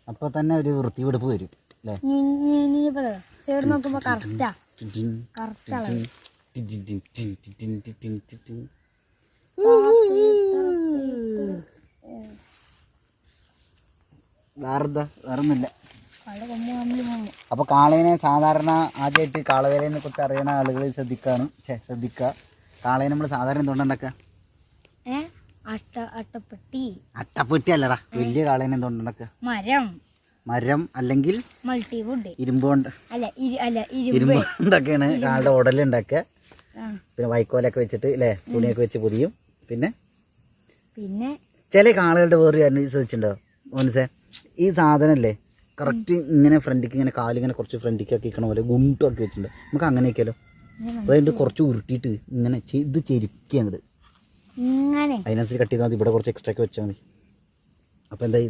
അപ്പോൾ തന്നെ ഒരു വൃത്തിവെടുപ്പ് വരും അല്ലേ? ചേർന്ന് നോക്കുമ്പോൾ കറക്റ്റാ കറക്റ്റാണ്. വേറൊന്നുമില്ല. അപ്പോൾ കാളേനെ സാധാരണ ആദ്യമായിട്ട് കാളവേലേനെ കുറിച്ച് അറിയുന്ന ആളുകൾ ശ്രദ്ധിക്കുക. കാളേനെ നമ്മൾ സാധാരണ എന്തുകൊണ്ടുണ്ടാക്കുക? അട്ടപ്പെട്ടി അല്ലടാ, വലിയ കാളേനെ എന്തുകൊണ്ടുണ്ടാക്കുക? മരം അല്ലെങ്കിൽ ഇരുമ്പ് കൊണ്ട്. ഇരുമ്പ് കൊണ്ടൊക്കെയാണ് കാളുടെ ഉടലുണ്ടാക്കുക. പിന്നെ വൈക്കോലൊക്കെ വെച്ചിട്ട് അല്ലേ, തുണിയൊക്കെ വെച്ച് പൊതിയും. പിന്നെ ചില കാളുകളുടെ വേറെ കാര്യം ശ്രദ്ധിച്ചിട്ടുണ്ടോ മോനസേ? ഈ സാധനമല്ലേ കറക്റ്റ് ഇങ്ങനെ ഫ്രണ്ടിക്ക് ഇങ്ങനെ കാലിങ്ങനെ കുറച്ച് ഫ്രണ്ടിക്ക് ആക്കി ഇരിക്കണ പോലെ ഗുണ്ടൊക്കെ വെച്ചിട്ടുണ്ട്. നമുക്ക് അങ്ങനെയൊക്കെയല്ലോ, അതായത് കുറച്ച് ഉരുട്ടിയിട്ട് ഇങ്ങനെ ഇത് ചെരുക്കി അങ്ങോട്ട് അതിനനുസരിച്ച് കട്ട് ചെയ്താൽ മതി. ഇവിടെ കുറച്ച് എക്സ്ട്രാ ഒക്കെ വെച്ചാൽ മതി. അപ്പോൾ എന്താ